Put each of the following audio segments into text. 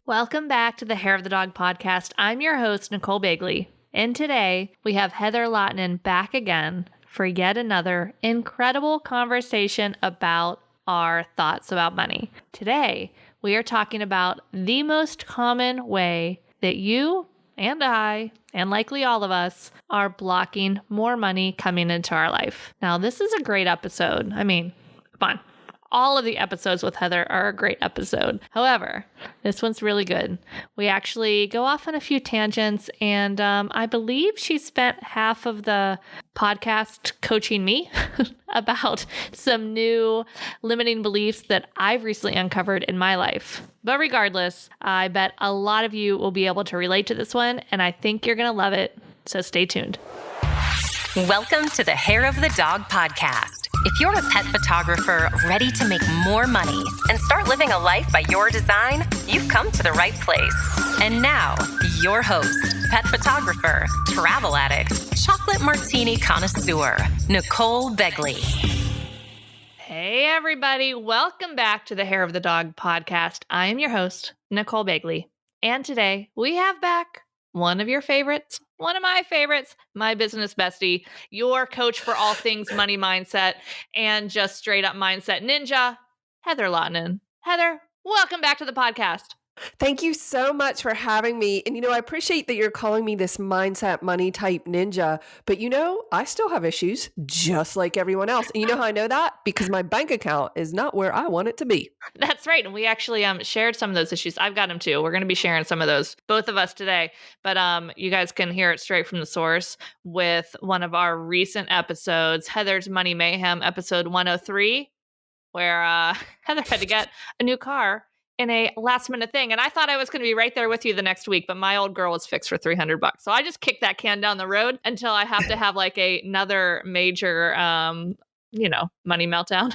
Welcome back to the Hair of the Dog podcast. I'm your host, Nicole Begley, and today we have Heather Lahtinen back again for yet another incredible conversation about our thoughts about money. Today, we are talking about the most common way that you and I, and likely all of us, are blocking more money coming into our life. Now, this is a great episode. I mean, come on. All of the episodes with Heather are a great episode. However, this one's really good. We actually go off on a few tangents, and I believe she spent half of the podcast coaching me about some new limiting beliefs that I've recently uncovered in my life. But regardless, I bet a lot of you will be able to relate to this one, and I think you're going to love it. So stay tuned. Welcome to the Hair of the Dog podcast. If you're a pet photographer ready to make more money and start living a life by your design, you've come to the right place. And now, your host, pet photographer, travel addict, chocolate martini connoisseur, Nicole Begley. Hey, everybody. Welcome back to the Hair of the Dog podcast. I am your host, Nicole Begley. And today we have back one of your favorites, one of my favorites, my business bestie, your coach for all things money mindset and just straight up mindset ninja, Heather Lahtinen. Heather, welcome back to the podcast. Thank you so much for having me. And, I appreciate that you're calling me this mindset money type ninja, but I still have issues just like everyone else. And you know how I know that? Because my bank account is not where I want it to be. That's right. And we actually shared some of those issues. I've got them too. We're going to be sharing some of those, both of us today, but you guys can hear it straight from the source with one of our recent episodes, Heather's Money Mayhem, episode 103, where Heather had to get a new car in a last minute thing. And I thought I was going to be right there with you the next week, but my old girl was fixed for $300. So I just kicked that can down the road until I have to have like another major, money meltdown.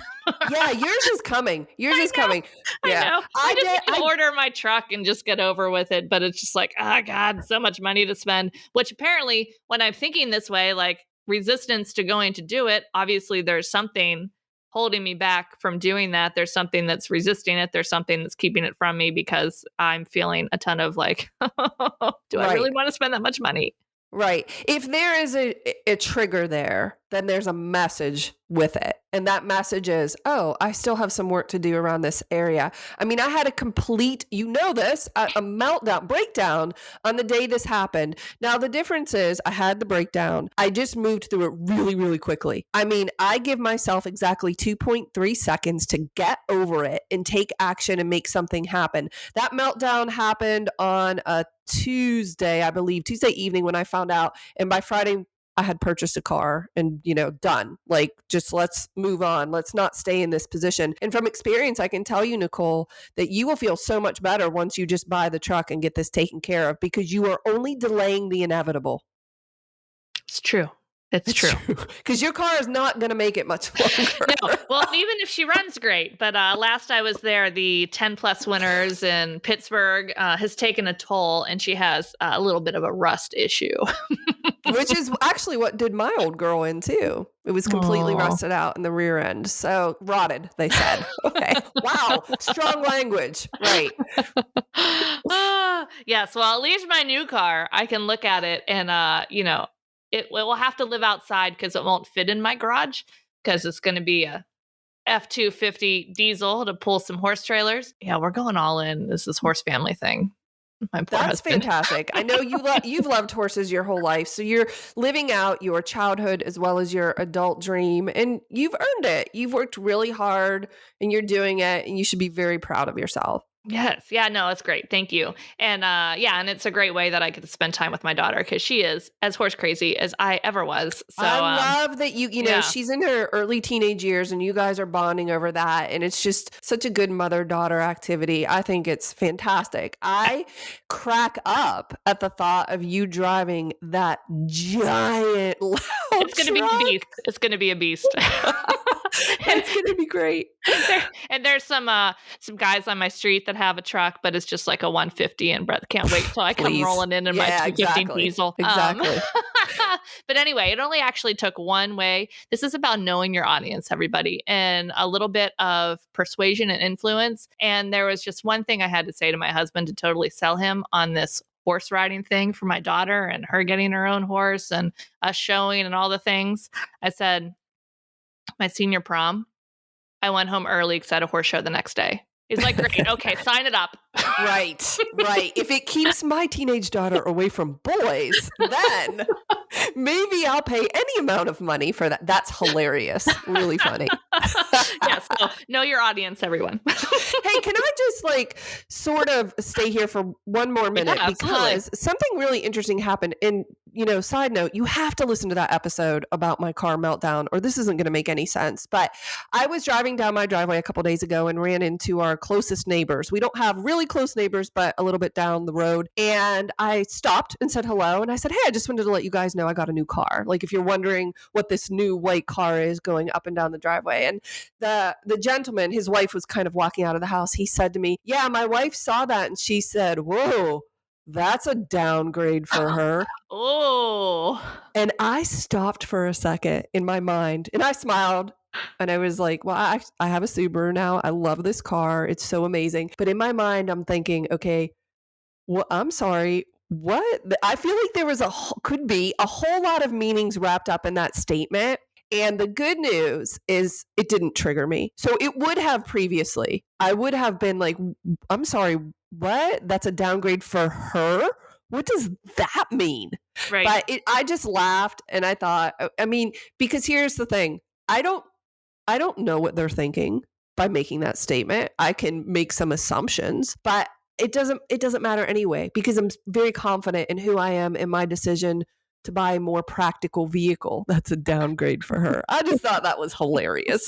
Yeah, yours is coming. Yours is coming. Yeah. I know. I just need to order my truck and just get over with it. But it's just like, oh God, so much money to spend, which apparently when I'm thinking this way, like resistance to going to do it, obviously there's something holding me back from doing that. There's something that's resisting it. There's something that's keeping it from me because I'm feeling a ton of like, do I really want to spend that much money? Right. If there is a trigger there, then there's a message with it. And that message is, oh, I still have some work to do around this area. I mean, I had a complete, a meltdown, breakdown on the day this happened. Now, the difference is I had the breakdown. I just moved through it really, really quickly. I mean, I give myself exactly 2.3 seconds to get over it and take action and make something happen. That meltdown happened on a Tuesday, I believe, Tuesday evening when I found out. And by Friday, I had purchased a car and, done. Like, just let's move on. Let's not stay in this position. And from experience, I can tell you, Nicole, that you will feel so much better once you just buy the truck and get this taken care of because you are only delaying the inevitable. It's true. It's true. Because your car is not going to make it much longer. No. Well, even if she runs great. But last I was there, the 10 plus winners in Pittsburgh has taken a toll and she has a little bit of a rust issue. Which is actually what did my old girl in too. It was completely rusted out in the rear end. So rotted, they said. Okay. Wow. Strong language. Right. Yes. Well, at least my new car, I can look at it and, it will have to live outside because it won't fit in my garage because it's going to be a F-250 diesel to pull some horse trailers. Yeah, we're going all in. This is horse family thing. My poor husband. Fantastic. I know you've loved horses your whole life. So you're living out your childhood as well as your adult dream and you've earned it. You've worked really hard and you're doing it and you should be very proud of yourself. Yes. Yeah, no, it's great. Thank you. And and it's a great way that I get to spend time with my daughter because she is as horse crazy as I ever was. So I love that she's in her early teenage years and you guys are bonding over that. And it's just such a good mother-daughter activity. I think it's fantastic. I crack up at the thought of you driving that giant loud It's going to be a beast. It's going to be a beast. That's going to be great. And there's some guys on my street that have a truck, but it's just like a 150, and Brett can't wait till I come Please. rolling in my 250 exactly. diesel. Exactly. But anyway, it only actually took one way. This is about knowing your audience, everybody, and a little bit of persuasion and influence. And there was just one thing I had to say to my husband to totally sell him on this horse riding thing for my daughter and her getting her own horse and us showing and all the things. I said, my senior prom, I went home early because I had a horse show the next day. He's like, great. Okay, sign it up. Right. If it keeps my teenage daughter away from boys, then maybe I'll pay any amount of money for that. That's hilarious. Really funny. Yes. So know your audience, everyone. Hey, can I just sort of stay here for one more minute? Yeah, because something really interesting happened. And, side note, you have to listen to that episode about my car meltdown or this isn't going to make any sense. But I was driving down my driveway a couple days ago and ran into our closest neighbors. We don't have really close neighbors, but a little bit down the road. And I stopped and said hello. And I said, hey, I just wanted to let you guys know I got a new car. If you're wondering what this new white car is going up and down the driveway. And the gentleman, his wife was kind of walking out of the house. He said to me, yeah, my wife saw that. And she said, whoa, that's a downgrade for her. Oh. And I stopped for a second in my mind and I smiled. And I was like, well, I have a Subaru now. I love this car. It's so amazing. But in my mind, I'm thinking, okay, well, I'm sorry. What? I feel like there was could be a whole lot of meanings wrapped up in that statement. And the good news is it didn't trigger me. So it would have previously. I would have been like, I'm sorry, what? That's a downgrade for her? What does that mean? Right. But I just laughed and I thought, because here's the thing. I don't know what they're thinking by making that statement. I can make some assumptions, but it doesn't matter anyway, because I'm very confident in who I am in my decision to buy a more practical vehicle. That's a downgrade for her. I just thought that was hilarious.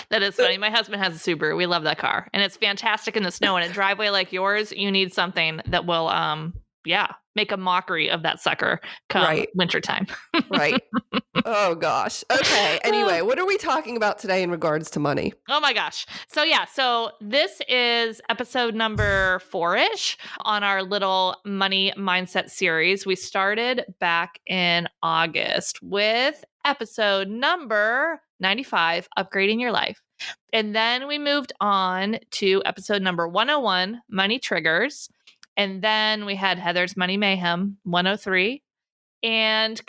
That is funny. My husband has a Subaru. We love that car. And it's fantastic in the snow. In a driveway like yours, you need something that will make a mockery of that sucker come wintertime. Right. Oh, gosh. Okay. Anyway, what are we talking about today in regards to money? Oh, my gosh. So this is episode number 4-ish on our little money mindset series. We started back in August with episode number 95, Upgrading Your Life. And then we moved on to episode number 101, Money Triggers. And then we had Heather's Money Mayhem, 103. And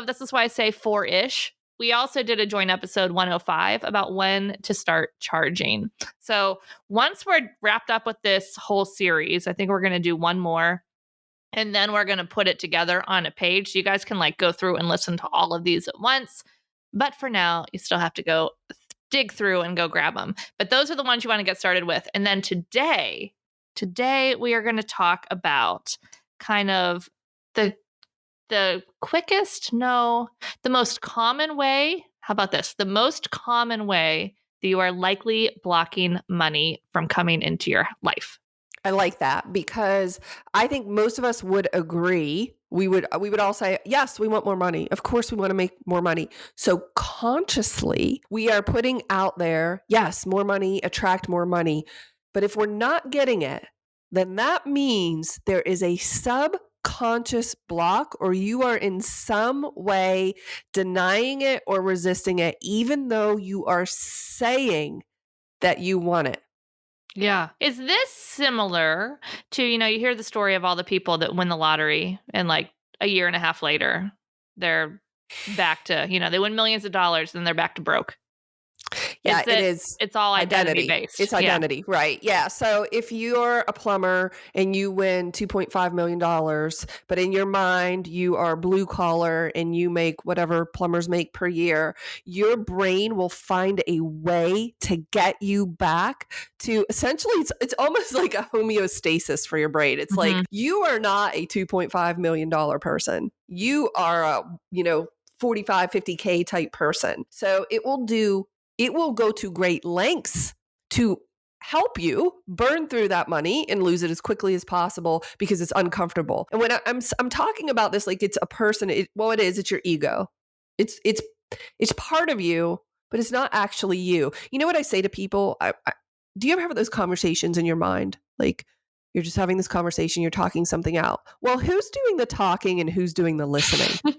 this is why I say 4-ish. We also did a joint episode 105 about when to start charging. So once we're wrapped up with this whole series, I think we're going to do one more. And then we're going to put it together on a page. So you guys can go through and listen to all of these at once. But for now, you still have to go dig through and go grab them. But those are the ones you want to get started with. And then today we are going to talk about kind of the most common way. How about this? The most common way that you are likely blocking money from coming into your life. I like that because I think most of us would agree. We would all say, yes, we want more money. Of course, we want to make more money. So consciously, we are putting out there, yes, more money, attract more money. But if we're not getting it, then that means there is a subconscious block, or you are in some way denying it or resisting it, even though you are saying that you want it. Yeah. Is this similar to, you hear the story of all the people that win the lottery and a year and a half later, they're back to, they win millions of dollars and they're back to broke. Yeah, it is. It's all identity based. It's identity, right? Yeah. So if you're a plumber and you win $2.5 million, but in your mind you are blue collar and you make whatever plumbers make per year, your brain will find a way to get you back to essentially, it's almost like a homeostasis for your brain. It's like you are not a $2.5 million person. You are a, 45, 50K type person. So it will go to great lengths to help you burn through that money and lose it as quickly as possible because it's uncomfortable. And when I'm talking about this, like it's a person, it is, it's your ego. It's part of you but it's not actually you. You know what I say to people? Do you ever have those conversations in your mind? Like you're just having this conversation, you're talking something out. Well, who's doing the talking and who's doing the listening?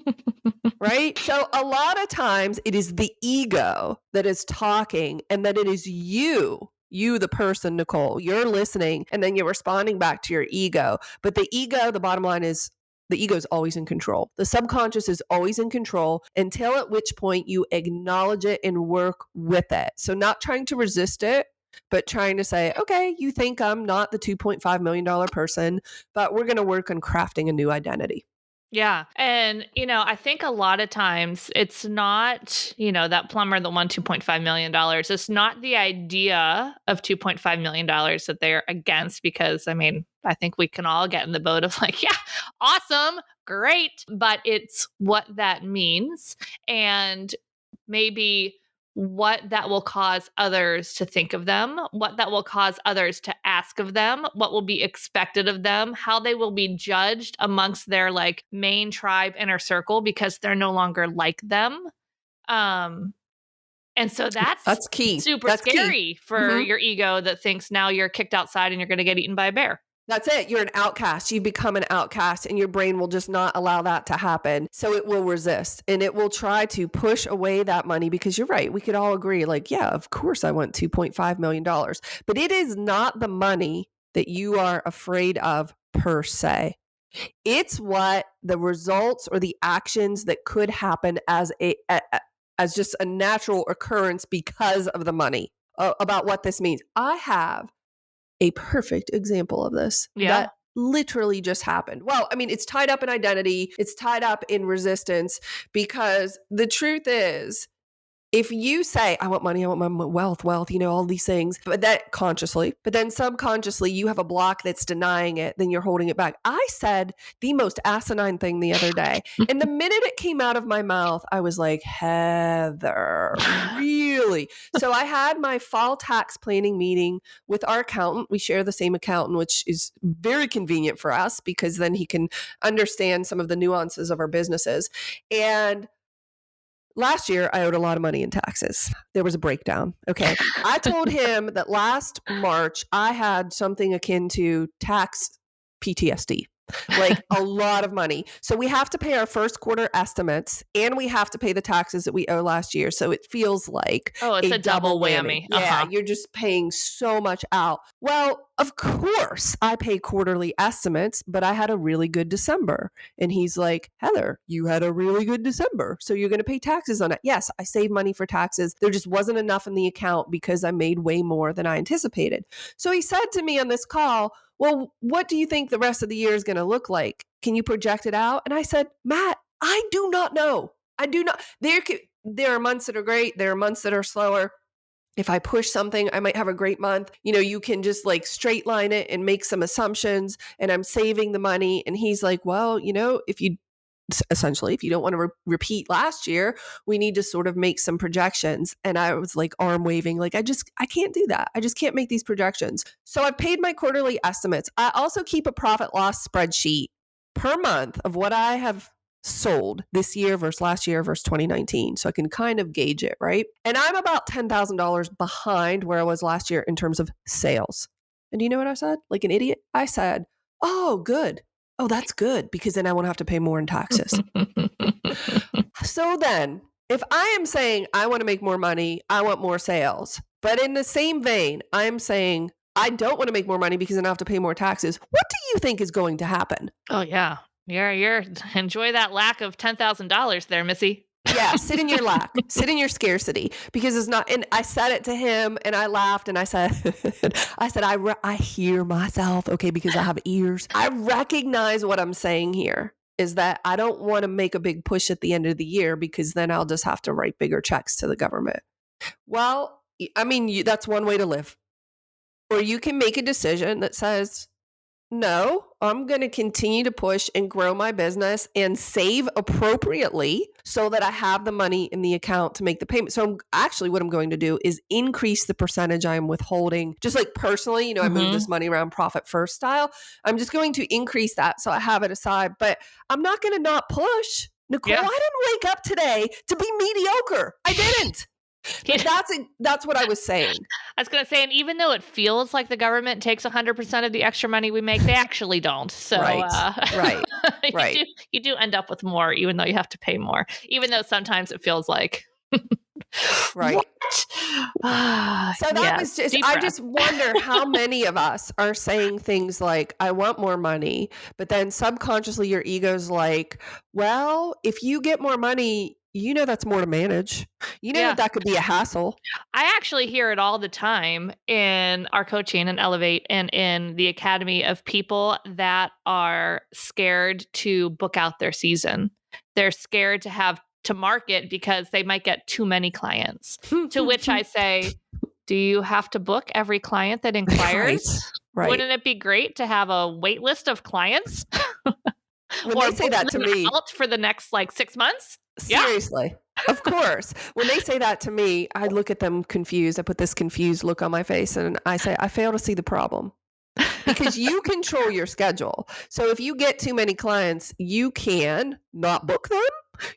Right? So a lot of times it is the ego that is talking and that it is you, the person, Nicole, you're listening and then you're responding back to your ego. But the ego, the bottom line is the ego is always in control. The subconscious is always in control until at which point you acknowledge it and work with it. So not trying to resist it, but trying to say, okay, you think I'm not the $2.5 million person, but we're going to work on crafting a new identity. Yeah. And, I think a lot of times it's not, that plumber that won $2.5 million. It's not the idea of $2.5 million that they're against, because, I think we can all get in the boat of like, yeah, awesome, great. But it's what that means and maybe what that will cause others to think of them, what that will cause others to ask of them, what will be expected of them, how they will be judged amongst their like main tribe inner circle because they're no longer like them. And so that's key. Super scary for your ego that thinks now you're kicked outside and you're going to get eaten by a bear. That's it. You're an outcast. You become an outcast and your brain will just not allow that to happen. So it will resist and it will try to push away that money because you're right. We could all agree like, yeah, of course I want $2.5 million, but it is not the money that you are afraid of per se. It's what the results or the actions that could happen as just a natural occurrence because of the money. About what this means. I have a perfect example of this that literally just happened. Well, it's tied up in identity. It's tied up in resistance because the truth is, if you say, I want money, I want my wealth, all these things, but that consciously, but then subconsciously you have a block that's denying it, then you're holding it back. I said the most asinine thing the other day. And the minute it came out of my mouth, I was like, Heather, really? So I had my fall tax planning meeting with our accountant. We share the same accountant, which is very convenient for us because then he can understand some of the nuances of our businesses. And last year, I owed a lot of money in taxes. There was a breakdown. Okay. I told him that last March, I had something akin to tax PTSD, like a lot of money. So we have to pay our first quarter estimates and we have to pay the taxes that we owe last year. So it feels like it's a double whammy. Yeah, you're just paying so much out. Well, of course, I pay quarterly estimates, but I had a really good December. And he's like, Heather, you had a really good December. So you're going to pay taxes on it. Yes, I saved money for taxes. There just wasn't enough in the account because I made way more than I anticipated. So he said to me on this call, well, what do you think the rest of the year is going to look like? Can you project it out? And I said, Matt, I do not know. I do not. There are months that are great. There are months that are slower. If I push something, I might have a great month. You can just like straight line it and make some assumptions and I'm saving the money. And he's like, well, if you don't want to repeat last year, we need to sort of make some projections. And I was like arm waving, like, I can't do that. I just can't make these projections. So I've paid my quarterly estimates. I also keep a profit loss spreadsheet per month of what I have sold this year versus last year versus 2019. So I can kind of gauge it, right? And I'm about $10,000 behind where I was last year in terms of sales. And do you know what I said? Like an idiot? I said, oh, good. Oh, that's good because then I won't have to pay more in taxes. So then if I am saying I want to make more money, I want more sales, but in the same vein, I'm saying I don't want to make more money because then I have to pay more taxes. What do you think is going to happen? Oh, yeah. You're enjoy that lack of $10,000 there, Missy. Yeah, sit in your lack, sit in your scarcity because it's not. And I said it to him and I laughed and I said, I hear myself, okay, because I have ears. I recognize what I'm saying here is that I don't want to make a big push at the end of the year because then I'll just have to write bigger checks to the government. Well, that's one way to live. Or you can make a decision that says, no, I'm going to continue to push and grow my business and save appropriately so that I have the money in the account to make the payment. So what I'm going to do is increase the percentage I am withholding. Just like personally, I move this money around profit first style. I'm just going to increase that so I have it aside, but I'm not going to not push. Nicole, I didn't wake up today to be mediocre. I didn't. But that's what I was saying. I was going to say, and even though it feels like the government takes 100% of the extra money we make, they actually don't. So, Right. You do end up with more, even though you have to pay more, even though sometimes it feels like, right. What? So that was just, I just wonder how many of us are saying things like, I want more money, but then subconsciously your ego's like, well, if you get more money, that's more to manage. That could be a hassle. I actually hear it all the time in our coaching and Elevate and in the academy of people that are scared to book out their season. They're scared to have to market because they might get too many clients. To which I say, do you have to book every client that inquires? Right. Wouldn't it be great to have a wait list of clients? When they say that to me out for the next 6 months? Seriously. Yeah. Of course. When they say that to me, I look at them confused. I put this confused look on my face and I say, I fail to see the problem. Because you control your schedule. So if you get too many clients, you can not book them.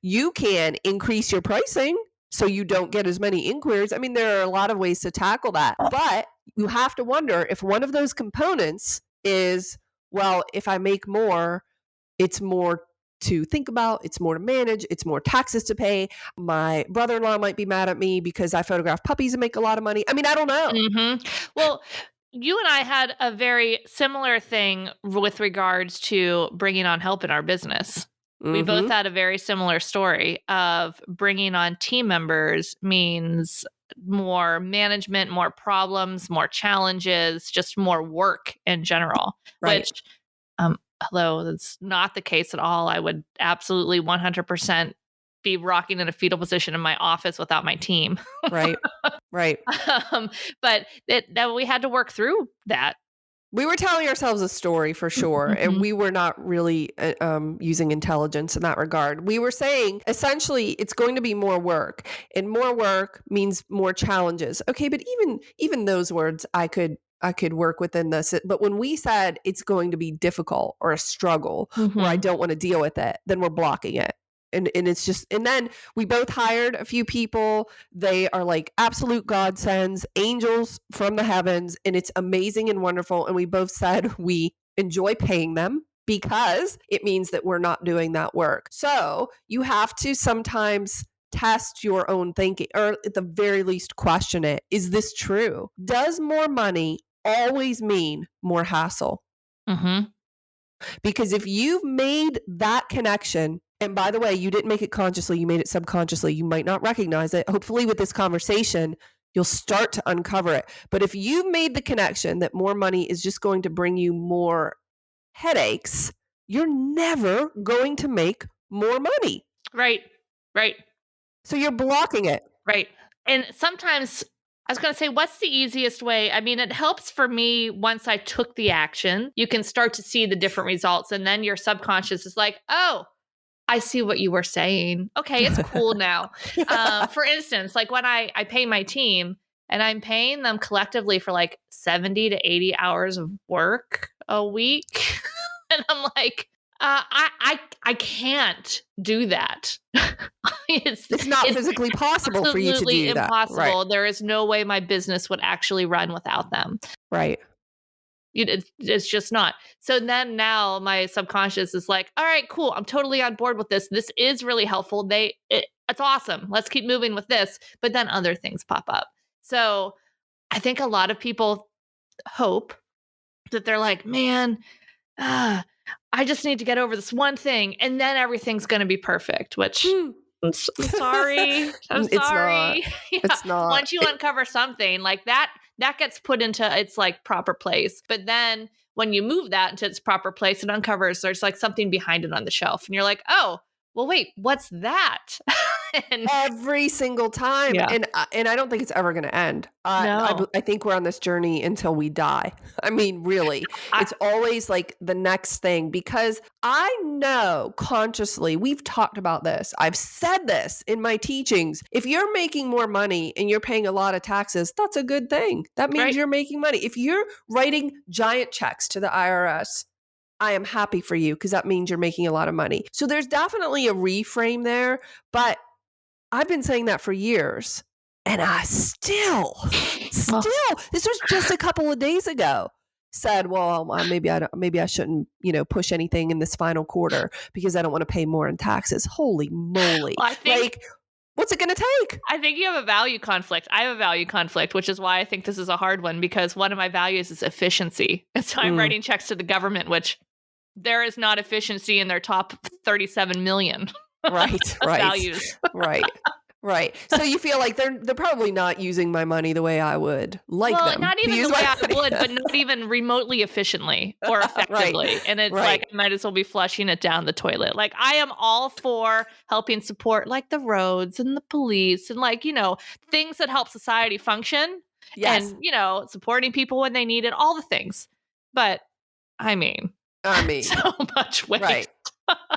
You can increase your pricing so you don't get as many inquiries. I mean, there are a lot of ways to tackle that. But you have to wonder if one of those components is, well, if I make more, it's more to think about, it's more to manage, it's more taxes to pay. My brother-in-law might be mad at me because I photograph puppies and make a lot of money. I mean, I don't know. Mm-hmm. Well, you and I had a very similar thing with regards to bringing on help in our business. Mm-hmm. We both had a very similar story of bringing on team members means more management, more problems, more challenges, just more work in general, right. Which, although that's not the case at all, I would absolutely 100% be rocking in a fetal position in my office without my team. Right. But that we had to work through that. We were telling ourselves a story for sure. Mm-hmm. And we were not really using intelligence in that regard. We were saying, essentially, it's going to be more work. And more work means more challenges. Okay, but even those words, I could work within this. But when we said it's going to be difficult or a struggle, or I don't want to deal with it, then we're blocking it. And it's just, and then we both hired a few people. They are like absolute godsends, angels from the heavens, and it's amazing and wonderful. And we both said we enjoy paying them because it means that we're not doing that work. So you have to sometimes test your own thinking, or at the very least question it. Is this true? Does more money always mean more hassle? Mm-hmm. Because if you've made that connection, and by the way, you didn't make it consciously, you made it subconsciously. You might not recognize it. Hopefully with this conversation, you'll start to uncover it. But if you've made the connection that more money is just going to bring you more headaches, you're never going to make more money. Right. So you're blocking it. Right. And sometimes, I was going to say, what's the easiest way? I mean, it helps for me once I took the action. You can start to see the different results. And then your subconscious is like, oh, I see what you were saying. Okay, it's cool now. For instance, when I pay my team and I'm paying them collectively for 70 to 80 hours of work a week. And I'm like, I can't do that. It's not physically possible for you to do that. Impossible. Right. There is no way my business would actually run without them. Right. It's just not. So then now my subconscious is like, all right, cool. I'm totally on board with this. This is really helpful. It's awesome. Let's keep moving with this. But then other things pop up. So I think a lot of people hope that they're like, man, I just need to get over this one thing and then everything's going to be perfect, which I'm sorry. I'm sorry. It's not. Once you uncover something like that gets put into its proper place. But then when you move that into its proper place, it uncovers there's something behind it on the shelf. And you're like, oh, well, wait, what's that? And every single time. Yeah. And I don't think it's ever going to end. No. I think we're on this journey until we die. I mean, really, it's always the next thing, because I know consciously, we've talked about this. I've said this in my teachings. If you're making more money and you're paying a lot of taxes, that's a good thing. That means you're making money. If you're writing giant checks to the IRS, I am happy for you, because that means you're making a lot of money. So there's definitely a reframe there, but I've been saying that for years. And I still, this was just a couple of days ago, said, well, maybe I shouldn't, push anything in this final quarter because I don't want to pay more in taxes. Holy moly. Well, what's it going to take? I think you have a value conflict. I have a value conflict, which is why I think this is a hard one, because one of my values is efficiency. And so I'm writing checks to the government, which there is not efficiency in their top 37 million values. Right. So you feel like they're probably not using my money the way I would like them. Not even the way I would, but not even remotely efficiently or effectively. And it's like, I might as well be flushing it down the toilet. Like, I am all for helping support like the roads and the police and things that help society function. Yes. And, supporting people when they need it, all the things. But I mean, so much waste.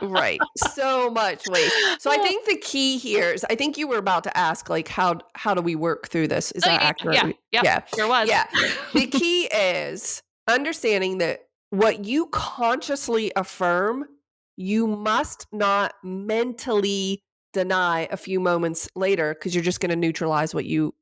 Right. So much waste. So I think the key here is, I think you were about to ask, like, how do we work through this? Is that accurate? Yeah. Sure was. Yeah. The key is understanding that what you consciously affirm, you must not mentally deny a few moments later, because you're just going to neutralize what you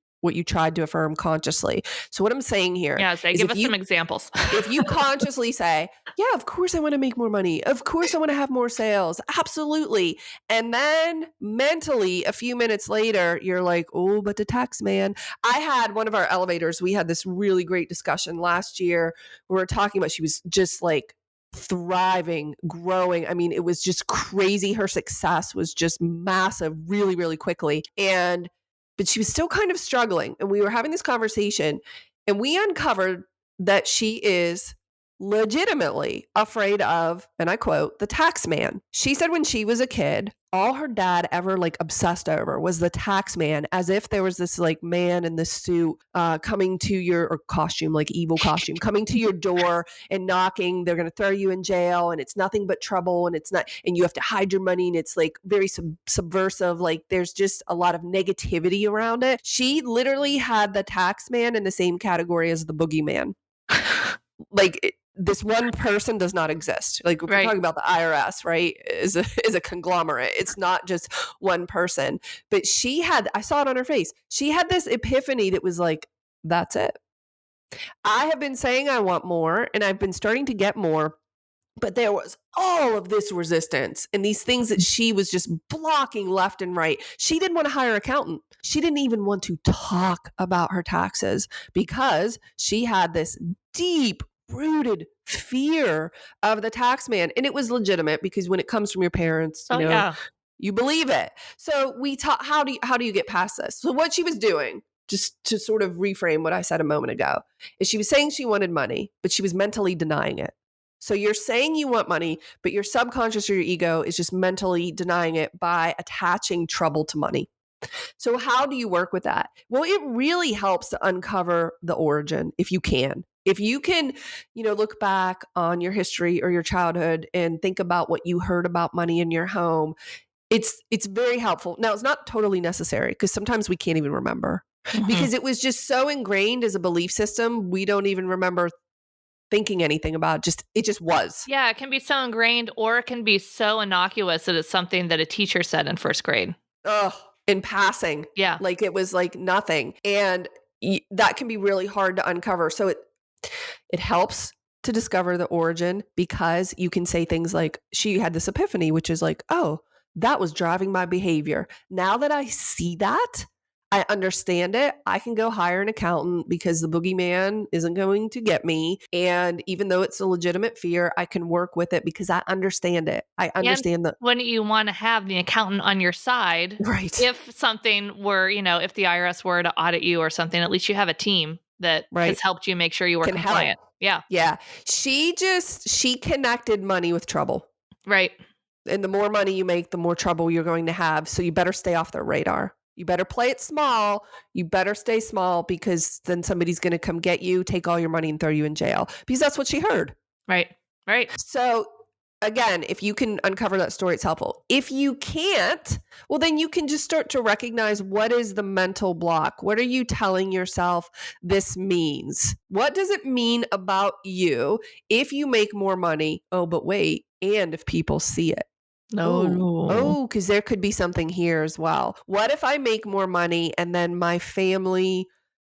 tried to affirm consciously. So what I'm saying here is give us some examples. If you consciously say, yeah, of course I want to make more money. Of course I want to have more sales. Absolutely. And then mentally, a few minutes later, you're like, oh, but the tax man. I had one of our elevators. We had this really great discussion last year. We were talking about, she was just like thriving, growing. I mean, it was just crazy. Her success was just massive really, really quickly. But she was still kind of struggling. And we were having this conversation, and we uncovered that she is legitimately afraid of, and I quote, the tax man. She said when she was a kid, all her dad ever obsessed over was the tax man, as if there was this man in this suit coming to your costume, like evil costume, coming to your door and knocking. They're going to throw you in jail, and it's nothing but trouble, and it's not, and you have to hide your money, and it's very subversive. There's just a lot of negativity around it. She literally had the tax man in the same category as the boogeyman. This one person does not exist. We're talking about the IRS, right? Is a conglomerate. It's not just one person. But I saw it on her face. She had this epiphany that was like, that's it. I have been saying I want more, and I've been starting to get more. But there was all of this resistance and these things that she was just blocking left and right. She didn't want to hire an accountant. She didn't even want to talk about her taxes because she had this deep rooted fear of the tax man. And it was legitimate because when it comes from your parents, you believe it. So we taught, how do you get past this? So what she was doing, just to sort of reframe what I said a moment ago, is she was saying she wanted money, but she was mentally denying it. So you're saying you want money, but your subconscious or your ego is just mentally denying it by attaching trouble to money. So how do you work with that? Well, it really helps to uncover the origin if you can. If you can, look back on your history or your childhood and think about what you heard about money in your home, it's very helpful. Now, it's not totally necessary because sometimes we can't even remember because it was just so ingrained as a belief system. We don't even remember thinking anything about it. It just was. Yeah, it can be so ingrained, or it can be so innocuous that it's something that a teacher said in first grade. In passing. Yeah. It was nothing. And that can be really hard to uncover. So it helps to discover the origin because you can say things like, she had this epiphany, which is oh, that was driving my behavior. Now that I see that, I understand it. I can go hire an accountant because the boogeyman isn't going to get me. And even though it's a legitimate fear, I can work with it because I understand it. I understand that. Wouldn't you want to have the accountant on your side? Right. If something were, if the IRS were to audit you or something, at least you have a team that has helped you make sure you were compliant. Yeah. Yeah. She connected money with trouble. Right. And the more money you make, the more trouble you're going to have. So you better stay off their radar. You better play it small. You better stay small because then somebody's going to come get you, take all your money and throw you in jail because that's what she heard. Right. So again, if you can uncover that story, it's helpful. If you can't, well, then you can just start to recognize what is the mental block. What are you telling yourself this means? What does it mean about you if you make more money? Oh, but wait, and if people see it. No. Because there could be something here as well. What if I make more money and then my family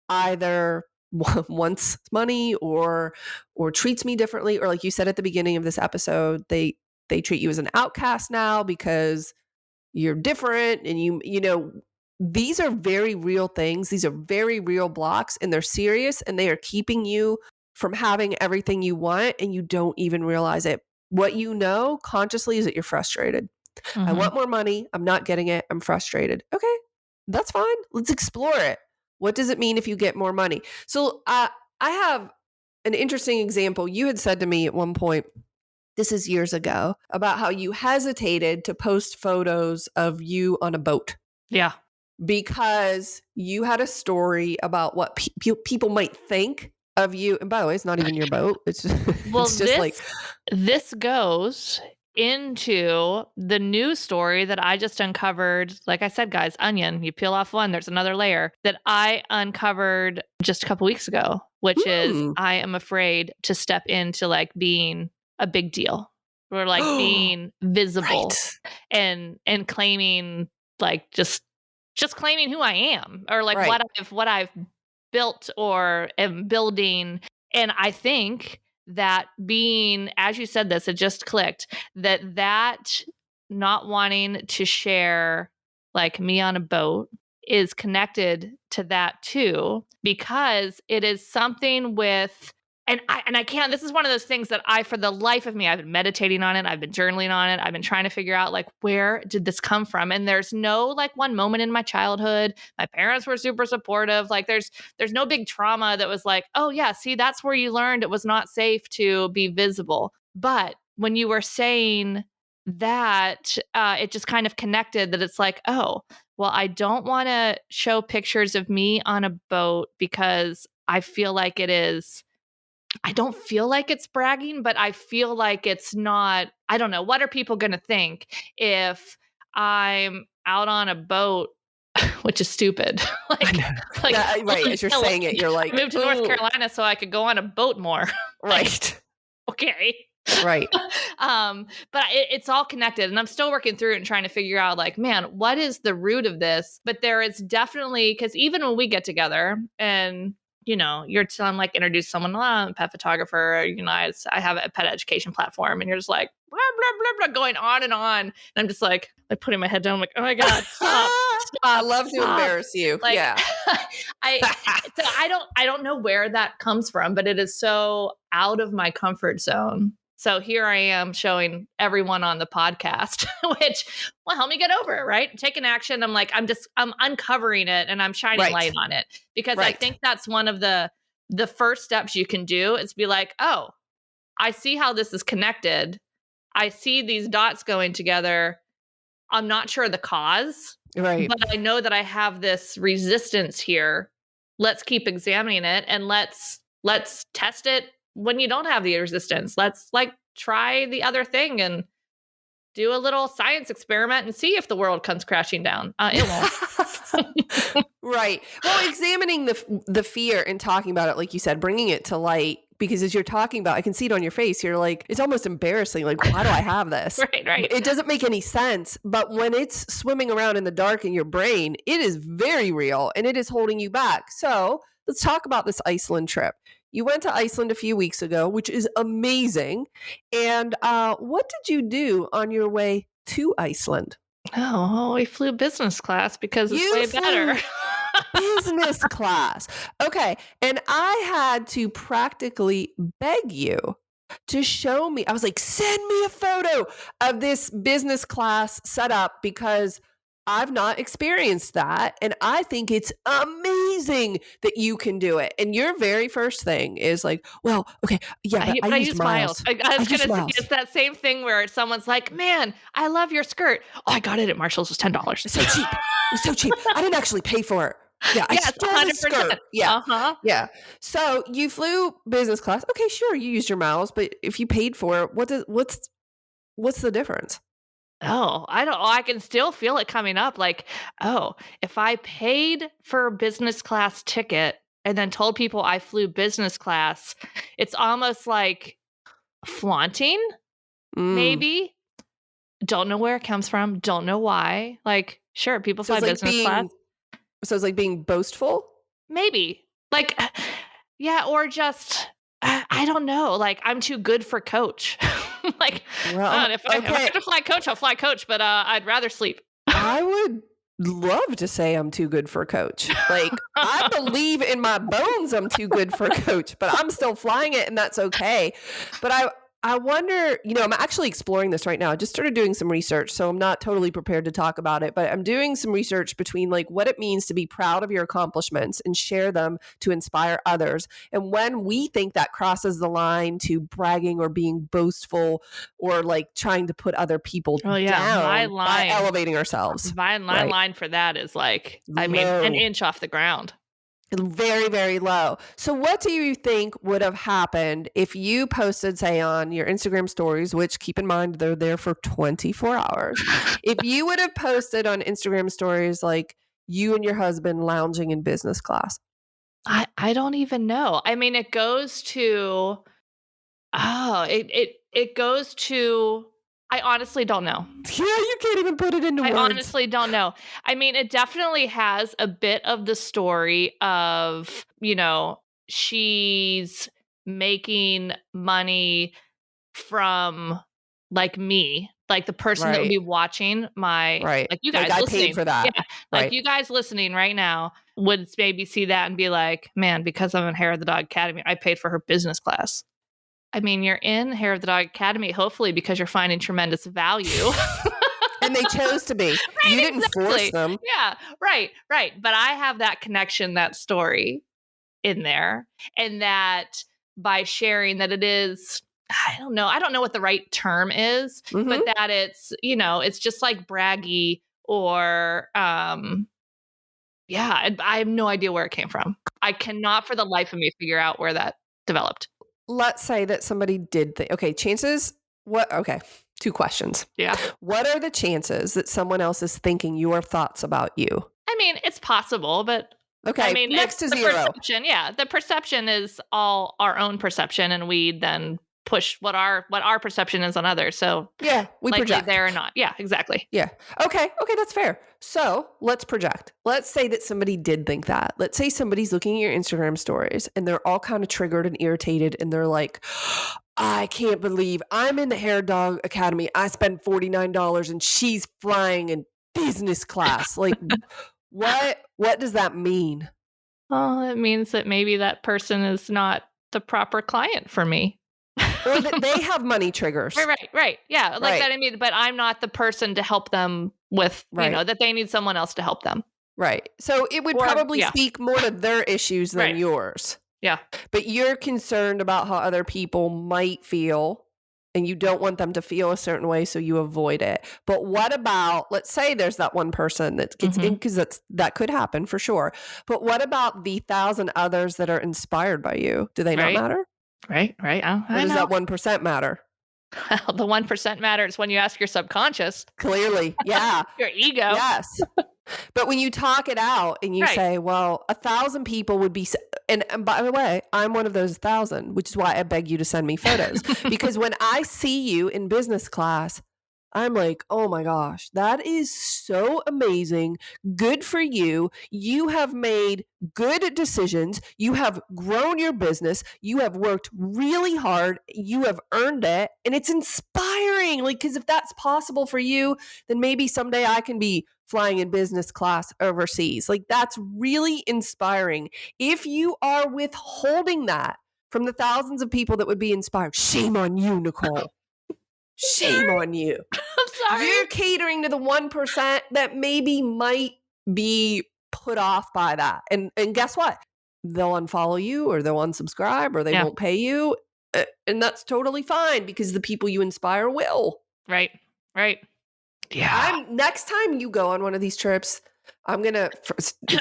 either wants money or treats me differently, or like you said at the beginning of this episode, they treat you as an outcast now because you're different, and you know, these are very real things. These are very real blocks, and they're serious, and they are keeping you from having everything you want, and you don't even realize it. What you know consciously is that you're frustrated. I want more money. I'm not getting it. I'm frustrated. Okay, that's fine. Let's explore it. What does it mean if you get more money? So I have an interesting example. You had said to me at one point, this is years ago, about how you hesitated to post photos of you on a boat Yeah. because you had a story about what people might think of you. And by the way, it's not even your boat. It's Well, it's just like this goes into the news story that I just uncovered. Like I said, guys, onion, you peel off one, there's another layer that I uncovered just a couple weeks ago, which is I am afraid to step into like being a big deal or like being visible and claiming like just claiming who I am or like what I've built or am building. And I think that being, as you said this, it just clicked, that not wanting to share like me on a boat is connected to that too, because it is something with, and I can't, this is one of those things that for the life of me, I've been meditating on it. I've been journaling on it. I've been trying to figure out like, where did this come from? And there's no like one moment in my childhood. My parents were super supportive. Like there's no big trauma that was like, oh yeah, see, that's where you learned it was not safe to be visible. But when you were saying that, it just kind of connected that it's like, oh, well, I don't want to show pictures of me on a boat because I feel like I don't feel like it's bragging, but I feel like it's not, I don't know. What are people going to think if I'm out on a boat, which is stupid. right. As you're saying it, you're like, I moved to North Carolina so I could go on a boat more. Right. Okay. Right. But it's all connected, and I'm still working through it and trying to figure out like, man, what is the root of this? But there is definitely, because even when we get together and you know, you're telling like introduce someone, I'm a pet photographer, you know, I have a pet education platform, and you're just like blah blah blah blah going on, and I'm just like putting my head down, I'm like, oh my god, stop. I love to embarrass you. Like, yeah. So I don't know where that comes from, but it is so out of my comfort zone. So here I am showing everyone on the podcast, which will help me get over it, right? Taking action. I'm like, I'm uncovering it and I'm shining light on it, because I think that's one of the first steps you can do is be like, oh, I see how this is connected. I see these dots going together. I'm not sure the cause, but I know that I have this resistance here. Let's keep examining it, and let's test it when you don't have the resistance. Let's like try the other thing and do a little science experiment and see if the world comes crashing down. It won't. Right. Well, examining the fear and talking about it, like you said, bringing it to light, because as you're talking about, I can see it on your face. You're like, it's almost embarrassing. Like, why do I have this? Right. It doesn't make any sense. But when it's swimming around in the dark in your brain, it is very real and it is holding you back. So let's talk about this Iceland trip. You went to Iceland a few weeks ago, which is amazing. And what did you do on your way to Iceland? Oh, we flew business class because it's way better. Business class. Okay. And I had to practically beg you to show me. I was like, send me a photo of this business class setup, because I've not experienced that. And I think it's amazing that you can do it. And your very first thing is like, well, okay, yeah, but I use miles. I was going to say, it's that same thing where someone's like, man, I love your skirt. Oh, I got it at Marshall's. It was $10. It's so cheap. It was so cheap. I didn't actually pay for it. Yeah, I stole the skirt. Yeah. Yeah. So you flew business class. Okay, sure, you used your miles, but if you paid for it, what's the difference? Oh, I can still feel it coming up. Like, oh, if I paid for a business class ticket and then told people I flew business class, it's almost like flaunting, maybe. Don't know where it comes from. Don't know why. Like, sure, people So fly it's like business class. So it's like being boastful? Maybe. Like, yeah, or just, I don't know. Like, I'm too good for coach. Like, Well, if I have to fly coach, I'll fly coach, but I'd rather sleep. I would love to say I'm too good for coach. Like, I believe in my bones I'm too good for coach, but I'm still flying it and that's okay. But I wonder, I'm actually exploring this right now. I just started doing some research, so I'm not totally prepared to talk about it, but I'm doing some research between like what it means to be proud of your accomplishments and share them to inspire others. And when we think that crosses the line to bragging or being boastful or like trying to put other people down by elevating ourselves. My line for that is like, an inch off the ground. Very, very low. So what do you think would have happened if you posted, say, on your Instagram stories, which keep in mind, they're there for 24 hours. If you would have posted on Instagram stories, like you and your husband lounging in business class? I don't even know. I mean, it goes to, it goes to, I honestly don't know. Yeah, you can't even put it into words. I honestly don't know. I mean, it definitely has a bit of the story of, she's making money from like me, like the person that would be watching my, like you guys like listening. I paid for that. Yeah. Like you guys listening right now would maybe see that and be like, man, because I'm in Hair of the Dog Academy, I paid for her business class. I mean, you're in Hair of the Dog Academy, hopefully because you're finding tremendous value. And they chose to be. You didn't force them. Yeah, right. But I have that connection, that story in there. And that by sharing that it is, I don't know what the right term is, but that it's, it's just like braggy or, I have no idea where it came from. I cannot for the life of me figure out where that developed. Let's say that somebody did think, okay, chances, okay, 2 questions. Yeah. What are the chances that someone else is thinking your thoughts about you? I mean, it's possible, but okay, I mean, next to 0. The perception is all our own perception, and we then push what our perception is on others. So yeah, we project there or not. Yeah, exactly. Yeah. Okay, that's fair. So let's project. Let's say that somebody did think that. Let's say somebody's looking at your Instagram stories and they're all kind of triggered and irritated and they're like, I can't believe I'm in the Hair Dog Academy. I spend $49 and she's flying in business class. Like, what does that mean? Well, it means that maybe that person is not the proper client for me. Or that they have money triggers. Right. Yeah. Like that. I mean, but I'm not the person to help them with, that they need someone else to help them. Right. So it would probably speak more to their issues than yours. Yeah. But you're concerned about how other people might feel and you don't want them to feel a certain way, so you avoid it. But what about, let's say there's that one person that gets in, because that could happen for sure. But what about the 1,000 others that are inspired by you? Do they not matter? Right. Or does that 1% matter? Well, the 1% matters when you ask your subconscious. Clearly. Yeah. Your ego. Yes. But when you talk it out and you say, well, 1,000 people would be, and by the way, I'm one of those 1,000, which is why I beg you to send me photos. Because when I see you in business class, I'm like, oh my gosh, that is so amazing. Good for you. You have made good decisions. You have grown your business. You have worked really hard. You have earned it. And it's inspiring. Like, because if that's possible for you, then maybe someday I can be flying in business class overseas. Like, that's really inspiring. If you are withholding that from the thousands of people that would be inspired, shame on you, Nicole. Shame on you. I'm sorry. You're catering to the 1% that maybe might be put off by that. And guess what? They'll unfollow you or they'll unsubscribe or they won't pay you. And that's totally fine because the people you inspire will. Right. Yeah. Next time you go on one of these trips, it's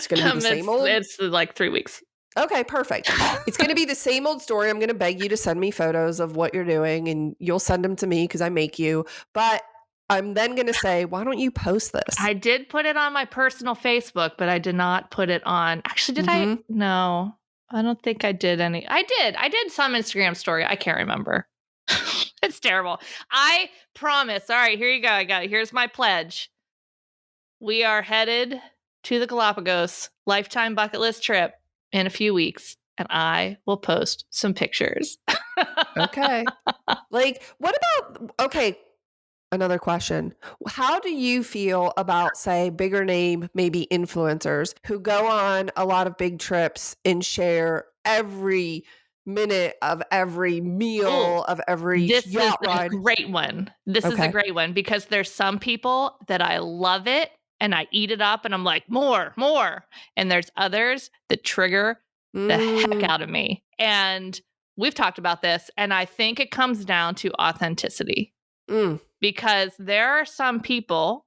going to be the same old. It's like 3 weeks. Okay, perfect. It's going to be the same old story. I'm going to beg you to send me photos of what you're doing and you'll send them to me because I make you. But I'm then going to say, why don't you post this? I did put it on my personal Facebook, but I did not put it on. Actually, did I? No, I don't think I did any. I did some Instagram story. I can't remember. It's terrible. I promise. All right, here you go. Here's my pledge. We are headed to the Galapagos lifetime bucket list trip in a few weeks, and I will post some pictures. Okay. Like, what about, okay, another question. How do you feel about, say, bigger name, maybe influencers who go on a lot of big trips and share every minute of every meal, of every This yacht is ride? a great one. This is a Okay. great one because there's some people that I love it and I eat it up and I'm like, more. And there's others that trigger the heck out of me. And we've talked about this, and I think it comes down to authenticity. Because there are some people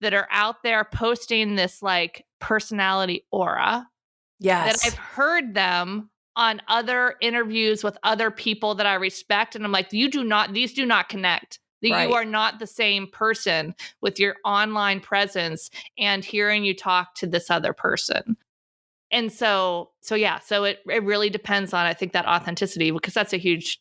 that are out there posting this like personality aura. Yes. That I've heard them on other interviews with other people that I respect. And I'm like, these do not connect. Right. You are not the same person with your online presence and hearing you talk to this other person. And so it really depends on, I think, that authenticity, because that's a huge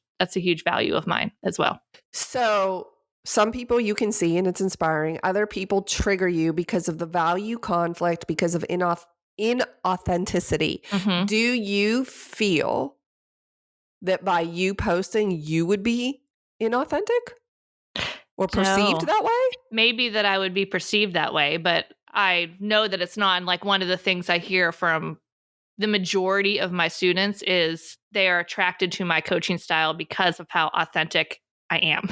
value of mine as well. So some people you can see and it's inspiring. Other people trigger you because of the value conflict, because of inauthenticity. Mm-hmm. Do you feel that by you posting, you would be inauthentic or perceived that way? Maybe that I would be perceived that way, but I know that it's not. And like, one of the things I hear from the majority of my students is they are attracted to my coaching style because of how authentic I am.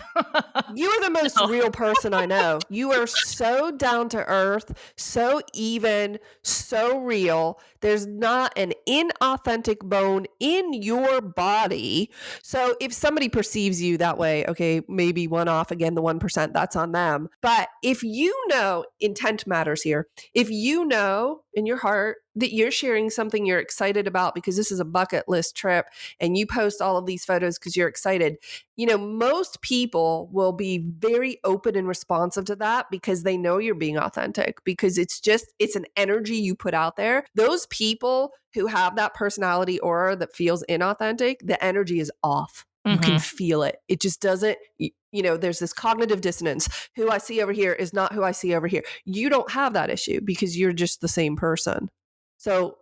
You are the most real person I know. You are so down to earth, so even, so real. There's not an inauthentic bone in your body. So if somebody perceives you that way, okay, maybe one off, again, the 1%, that's on them. But if you know, intent matters here. If you know in your heart that you're sharing something you're excited about because this is a bucket list trip and you post all of these photos because you're excited, you know, most people will be very open and responsive to that because they know you're being authentic, because it's an energy you put out there. Those people who have that personality aura that feels inauthentic, the energy is off. You can feel it. It just doesn't, you know, there's this cognitive dissonance. Who I see over here is not who I see over here. You don't have that issue because you're just the same person. So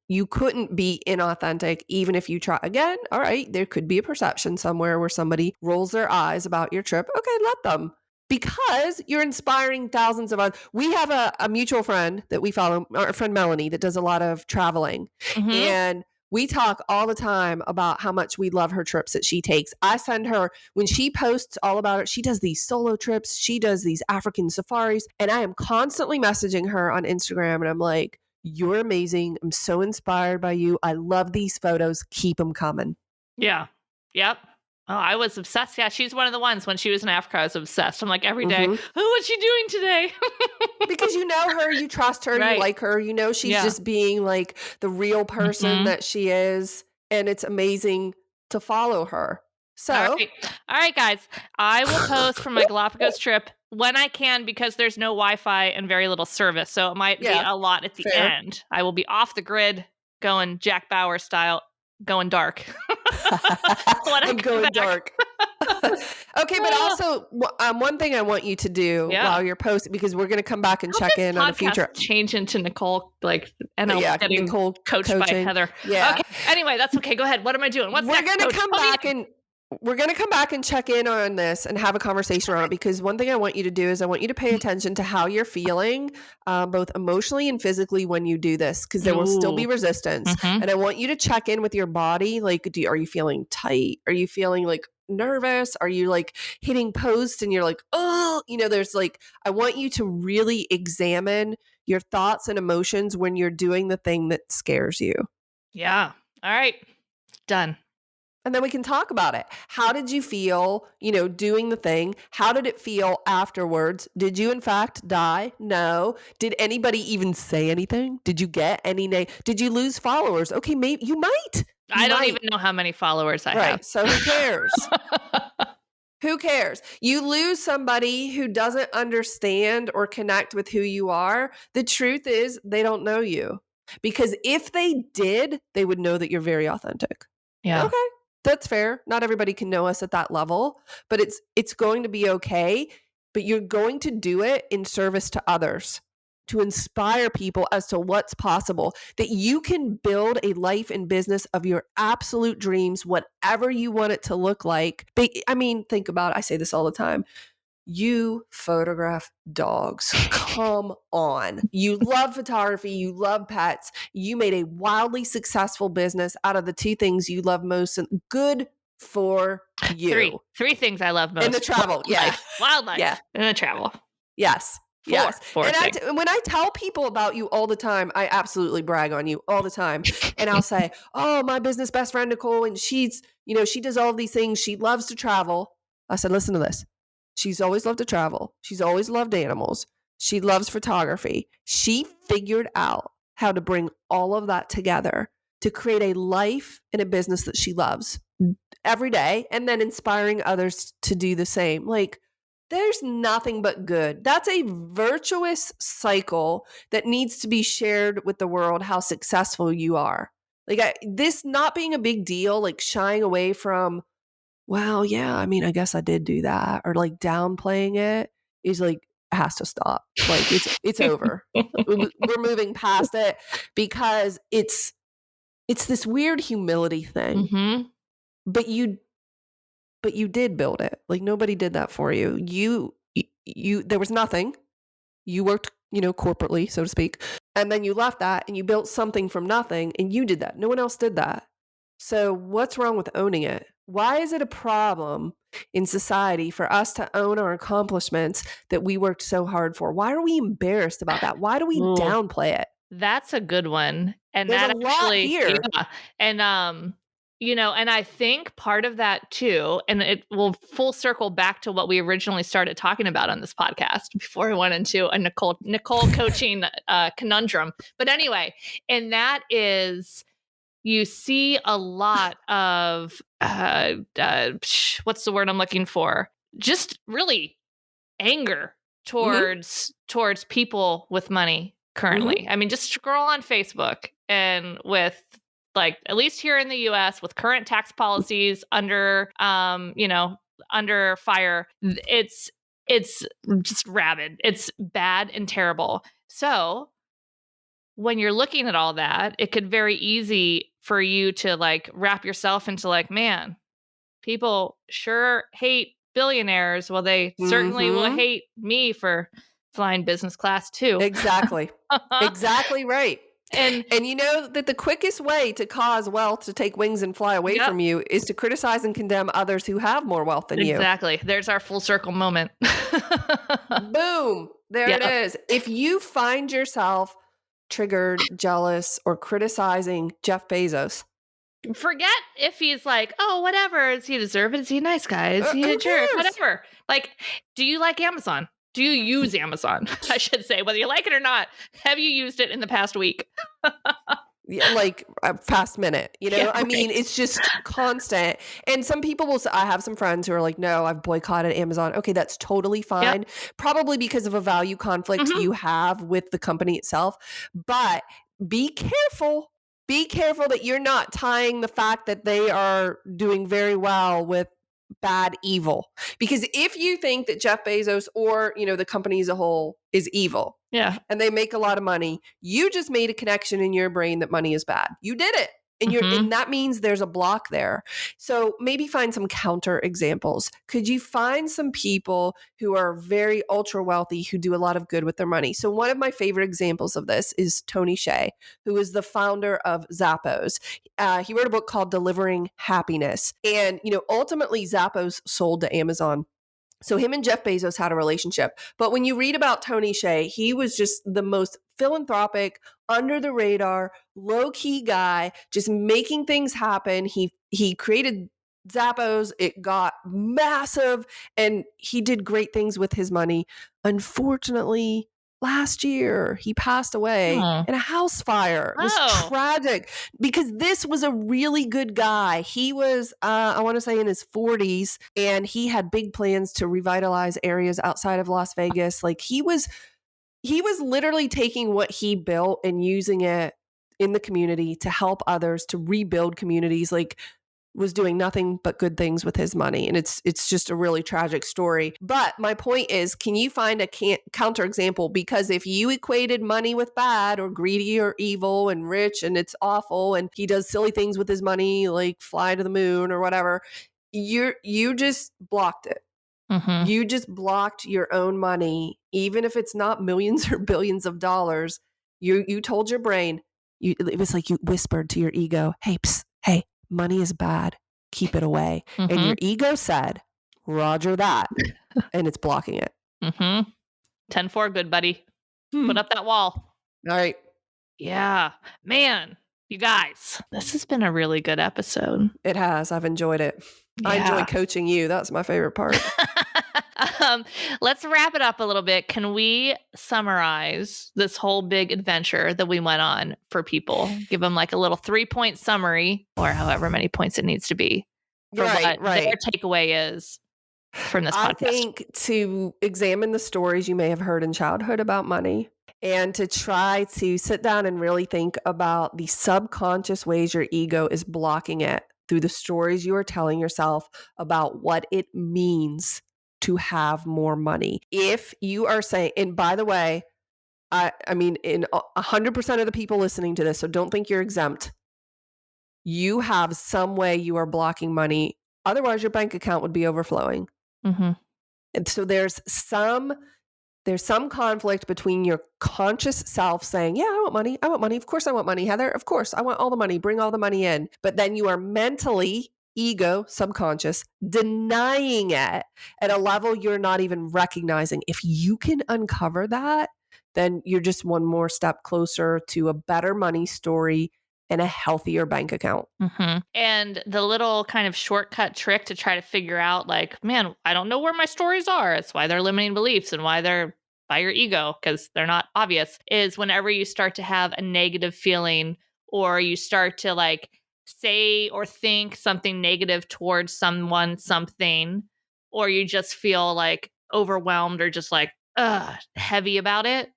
you couldn't be inauthentic even if you try. Again, all right, there could be a perception somewhere where somebody rolls their eyes about your trip. Okay, let them. Because you're inspiring thousands of others. We have a mutual friend that we follow, our friend Melanie, that does a lot of traveling. And we talk all the time about how much we love her trips that she takes. I send her, when she posts all about it, she does these solo trips, she does these African safaris, and I am constantly messaging her on Instagram, and I'm like, you're amazing. I'm so inspired by you. I love these photos. Keep them coming. Yeah. Yep. Oh, I was obsessed. Yeah, she's one of the ones when she was in Africa, I was obsessed. I'm like, every day, oh, what's she doing today? Because you know her, you trust her, you like her, you know she's just being like the real person that she is. And it's amazing to follow her. So, all right, guys, I will post from my Galapagos trip when I can, because there's no Wi-Fi and very little service. So it might be a lot at the end. I will be off the grid, going Jack Bauer style, going dark. I'm going dark. Okay, but also one thing I want you to do while you're posting, because we're going to come back and check in on a future. Change into Nicole, and I'm getting Nicole coached coaching by Heather. Yeah. Okay. Anyway, that's okay. Go ahead. What am I doing? What's we're next? We're going to come back and check in on this and have a conversation around it, because one thing I want you to do is I want you to pay attention to how you're feeling, both emotionally and physically when you do this, because there will still be resistance. And I want you to check in with your body. Like, are you feeling tight? Are you feeling like nervous? Are you like hitting post and you're like, oh, you know, there's like, I want you to really examine your thoughts and emotions when you're doing the thing that scares you. Yeah. All right. Done. And then we can talk about it. How did you feel, you know, doing the thing? How did it feel afterwards? Did you in fact die? No. Did anybody even say anything? Did you get any Did you lose followers? Okay, maybe you might. I don't even know how many followers I have. So who cares? Who cares? You lose somebody who doesn't understand or connect with who you are. The truth is they don't know you. Because if they did, they would know that you're very authentic. Yeah. Okay. That's fair. Not everybody can know us at that level, but it's going to be okay. But you're going to do it in service to others, to inspire people as to what's possible, that you can build a life and business of your absolute dreams, whatever you want it to look like. I mean, think about it. I say this all the time. You photograph dogs. Come on. You love photography. You love pets. You made a wildly successful business out of the two things you love most. And good for you. Three things I love most. And the travel. Wildlife. Yeah. And the travel. Yes. Four And when I tell people about you all the time, I absolutely brag on you all the time. And I'll say, oh, my business best friend, Nicole, and she's, she does all of these things. She loves to travel. I said, listen to this. She's always loved to travel. She's always loved animals. She loves photography. She figured out how to bring all of that together to create a life and a business that she loves every day, and then inspiring others to do the same. Like, there's nothing but good. That's a virtuous cycle that needs to be shared with the world, how successful you are. Like, this not being a big deal, like shying away from, well, yeah, I mean, I guess I did do that, or like downplaying it is like, has to stop. Like, it's over. We're moving past it, because it's this weird humility thing. Mm-hmm. But you did build it. Like, nobody did that for you. You there was nothing. You worked, corporately, so to speak. And then you left that and you built something from nothing, and you did that. No one else did that. So what's wrong with owning it? Why is it a problem in society for us to own our accomplishments that we worked so hard for? Why are we embarrassed about that? Why do we downplay it? That's a good one. And there's that a lot here. Yeah. And and I think part of that too, and it will full circle back to what we originally started talking about on this podcast before I went into a Nicole coaching conundrum. But anyway, and that is, you see a lot of what's the word I'm looking for? Just really anger towards people with money currently. Mm-hmm. I mean, just scroll on Facebook, and with, like, at least here in the US, with current tax policies under under fire, it's just rabid. It's bad and terrible. So when you're looking at all that, it could very easy for you to like wrap yourself into like, man, people sure hate billionaires. Well, they certainly will hate me for flying business class too. Exactly. Exactly right. And you know that the quickest way to cause wealth to take wings and fly away from you is to criticize and condemn others who have more wealth than you. Exactly. There's our full circle moment. Boom. There it is. If you find yourself triggered, jealous, or criticizing Jeff Bezos, forget if he's like, oh, whatever. Does he deserve it? Is he a nice guy? Is he a jerk? Whatever. Like, do you like Amazon? Do you use Amazon? I should say, whether you like it or not. Have you used it in the past week? Yeah, like a past minute, Yeah, I mean, it's just constant. And some people will say, I have some friends who are like, no, I've boycotted Amazon. Okay, that's totally fine. Yep. Probably because of a value conflict you have with the company itself. But be careful. Be careful that you're not tying the fact that they are doing very well with bad evil. Because if you think that Jeff Bezos or, the company as a whole is evil, and they make a lot of money, you just made a connection in your brain that money is bad. You did it. And and that means there's a block there. So maybe find some counter examples. Could you find some people who are very ultra wealthy who do a lot of good with their money? So one of my favorite examples of this is Tony Hsieh, who is the founder of Zappos. He wrote a book called Delivering Happiness. And, ultimately Zappos sold to Amazon. So him and Jeff Bezos had a relationship. But when you read about Tony Hsieh, he was just the most philanthropic, under the radar, low-key guy, just making things happen. He created Zappos. It got massive, and he did great things with his money. Unfortunately, last year, he passed away in a house fire. It was tragic because this was a really good guy. He was, I want to say, in his 40s, and he had big plans to revitalize areas outside of Las Vegas. Like, he was literally taking what he built and using it in the community to help others, to rebuild communities. Like, was doing nothing but good things with his money. And it's just a really tragic story. But my point is, can you find a counterexample? Because if you equated money with bad or greedy or evil and rich and it's awful and he does silly things with his money, like fly to the moon or whatever, you just blocked it. Mm-hmm. You just blocked your own money, even if it's not millions or billions of dollars. You told your brain, it was like you whispered to your ego, hey, psst, hey, money is bad. Keep it away. Mm-hmm. And your ego said, Roger that. And it's blocking it. Mm-hmm. 10-4, good buddy. Put up that wall. All right. Yeah. Man, you guys, this has been a really good episode. It has. I've enjoyed it. Yeah. I enjoy coaching you. That's my favorite part. Let's wrap it up a little bit. Can we summarize this whole big adventure that we went on for people? Give them like a little 3-point summary or however many points it needs to be for what their takeaway is from this podcast. I think to examine the stories you may have heard in childhood about money and to try to sit down and really think about the subconscious ways your ego is blocking it through the stories you are telling yourself about what it means to have more money. If you are saying, and by the way, I mean, in 100% of the people listening to this, so don't think you're exempt. You have some way you are blocking money. Otherwise, your bank account would be overflowing. Mm-hmm. And so there's some conflict between your conscious self saying, yeah, I want money. I want money. Of course I want money, Heather. Of course I want all the money. Bring all the money in. But then you are mentally, ego, subconscious, denying it at a level you're not even recognizing. If you can uncover that, then you're just one more step closer to a better money story and a healthier bank account. Mm-hmm. And the little kind of shortcut trick to try to figure out like, man, I don't know where my stories are. It's why they're limiting beliefs and why they're by your ego, because they're not obvious, is whenever you start to have a negative feeling or you start to like say or think something negative towards someone, something, or you just feel like overwhelmed or just like heavy about it,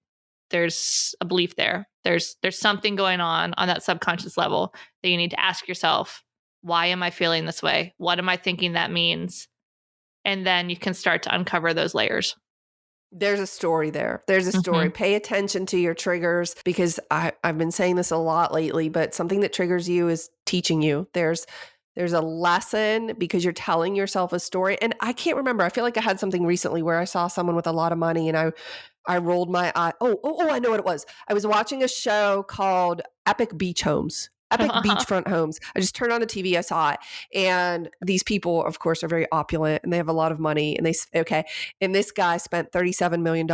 there's a belief there. There's something going on that subconscious level that you need to ask yourself, why am I feeling this way? What am I thinking that means? And then you can start to uncover those layers. There's a story there. There's a story. Mm-hmm. Pay attention to your triggers, because I've been saying this a lot lately, but something that triggers you is teaching you. There's a lesson because you're telling yourself a story. And I can't remember. I feel like I had something recently where I saw someone with a lot of money and I rolled my eye. Oh, I know what it was. I was watching a show called Epic Beachfront Homes. I just turned on the TV. I saw it. And these people, of course, are very opulent and they have a lot of money. And and this guy spent $37 million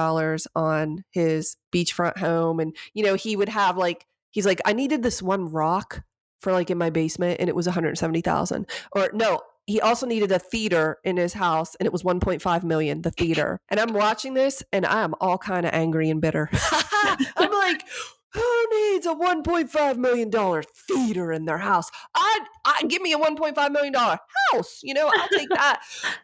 on his beachfront home. And, he would have he's like, I needed this one rock for in my basement and it was $170,000. Or no, he also needed a theater in his house and it was $1.5 million, the theater. And I'm watching this and I'm all kind of angry and bitter. I'm like, who needs a $1.5 million theater in their house? I give me a $1.5 million house. I'll take that.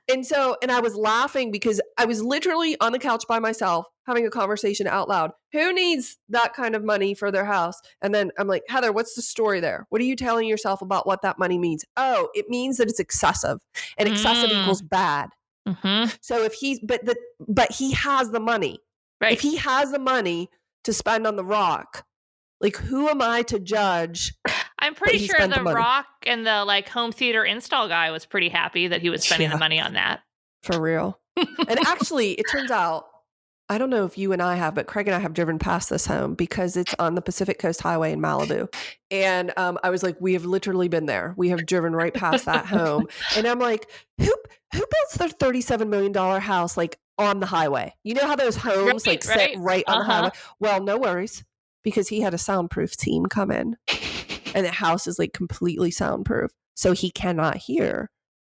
And I was laughing because I was literally on the couch by myself having a conversation out loud. Who needs that kind of money for their house? And then I'm like, Heather, what's the story there? What are you telling yourself about what that money means? Oh, it means that it's excessive, and excessive equals bad. Mm-hmm. So if but he has the money. Right. If he has the money to spend on the rock, who am I to judge? I'm pretty sure the rock and the home theater install guy was pretty happy that he was spending the money on that. For real. And actually, it turns out, I don't know if you and I have, but Craig and I have driven past this home because it's on the Pacific Coast Highway in Malibu. And I was like, we have literally been there. We have driven right past that home. And I'm like, who builds their $37 million house on the highway? You know how those homes sit right on the highway? Well, no worries, because he had a soundproof team come in and the house is completely soundproof. So he cannot hear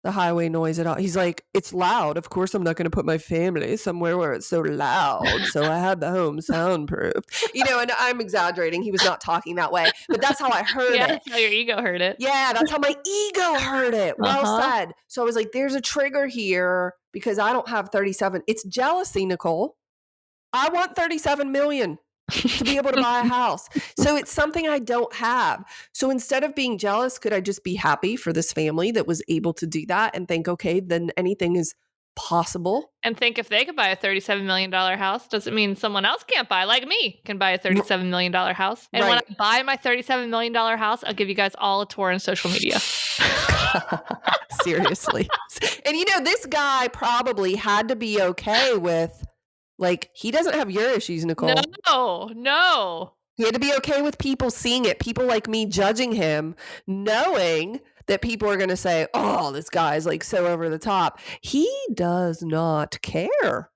the highway noise at all. He's like, it's loud. Of course, I'm not going to put my family somewhere where it's so loud. So I had the home soundproof. And I'm exaggerating. He was not talking that way, but that's how I heard it. That's how your ego heard it. Yeah, that's how my ego heard it. Well said. So I was like, there's a trigger here because I don't have 37. It's jealousy, Nicole. I want 37 million. to be able to buy a house. So it's something I don't have. So instead of being jealous, could I just be happy for this family that was able to do that and think, okay, then anything is possible? And think if they could buy a $37 million house, doesn't mean someone else can't buy, like me, can buy a $37 million house. And when I buy my $37 million house, I'll give you guys all a tour on social media. Seriously. And this guy probably had to be okay with, like, he doesn't have your issues, Nicole. No. He had to be okay with people seeing it, people like me judging him, knowing that people are going to say, oh, this guy's like so over the top. He does not care.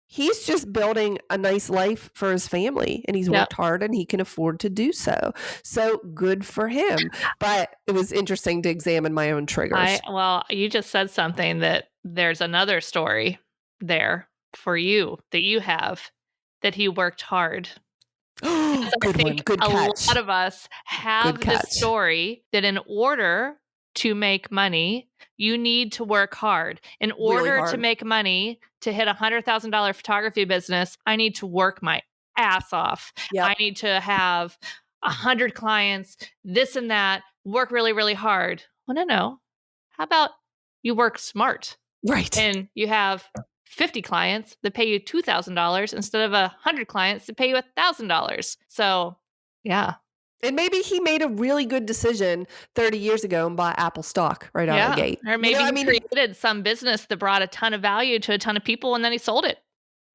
He's just building a nice life for his family, and he's worked hard and he can afford to do so. So good for him. But it was interesting to examine my own triggers. Well, you just said something that there's another story there for you that you have, that he worked hard. Good one. Good catch. A lot of us have this story that in order to make money, you need to work hard. In order to make money, to hit $100,000 photography business, I need to work my ass off. Yep. I need to have 100 clients, this and that, work really, really hard. Well, no. How about you work smart? Right. And you have 50 clients that pay you $2,000 instead of 100 clients that pay you $1,000. So, yeah. And maybe he made a really good decision 30 years ago and bought Apple stock right out of the gate. Or maybe he created some business that brought a ton of value to a ton of people and then he sold it.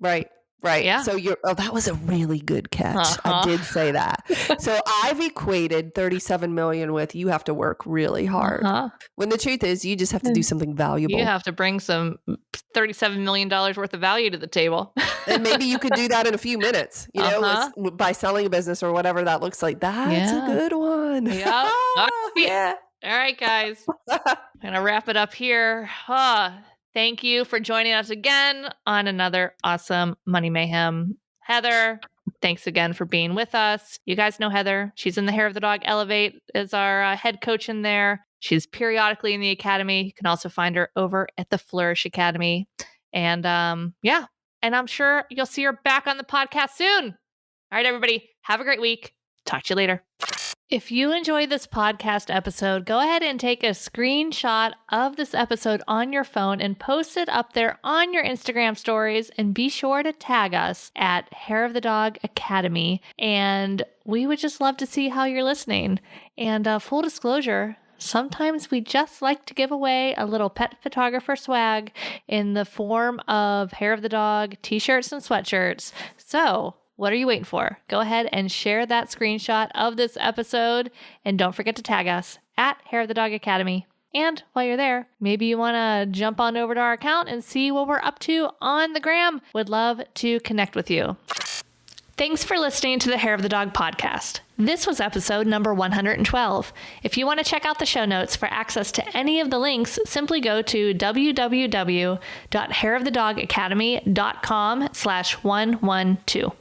Right. Yeah. So that was a really good catch. I did say that. So I've equated 37 million with you have to work really hard. When the truth is you just have to do something valuable. You have to bring some $37 million worth of value to the table. And maybe you could do that in a few minutes, by selling a business or whatever that looks like. That's a good one. Yeah. All right, guys. I'm going to wrap it up here. Thank you for joining us again on another awesome Money Mayhem. Heather, thanks again for being with us. You guys know Heather. She's in the Hair of the Dog Elevate as our head coach in there. She's periodically in the academy. You can also find her over at the Flourish Academy. And and I'm sure you'll see her back on the podcast soon. All right, everybody, have a great week. Talk to you later. If you enjoyed this podcast episode, go ahead and take a screenshot of this episode on your phone and post it up there on your Instagram stories, and be sure to tag us at Hair of the Dog Academy. And we would just love to see how you're listening. And full disclosure, sometimes we just like to give away a little pet photographer swag in the form of Hair of the Dog t-shirts and sweatshirts. So what are you waiting for? Go ahead and share that screenshot of this episode. And don't forget to tag us at Hair of the Dog Academy. And while you're there, maybe you want to jump on over to our account and see what we're up to on the gram. Would love to connect with you. Thanks for listening to the Hair of the Dog podcast. This was episode number 112. If you want to check out the show notes for access to any of the links, simply go to www.hairofthedogacademy.com/112.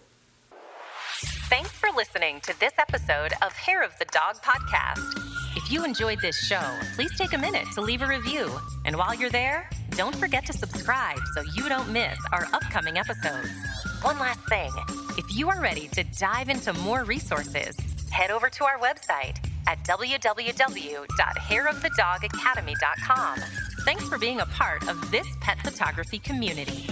Thanks for listening to this episode of Hair of the Dog podcast. If you enjoyed this show, please take a minute to leave a review. And while you're there, don't forget to subscribe so you don't miss our upcoming episodes. One last thing, if you are ready to dive into more resources, head over to our website at www.hairofthedogacademy.com. Thanks for being a part of this pet photography community.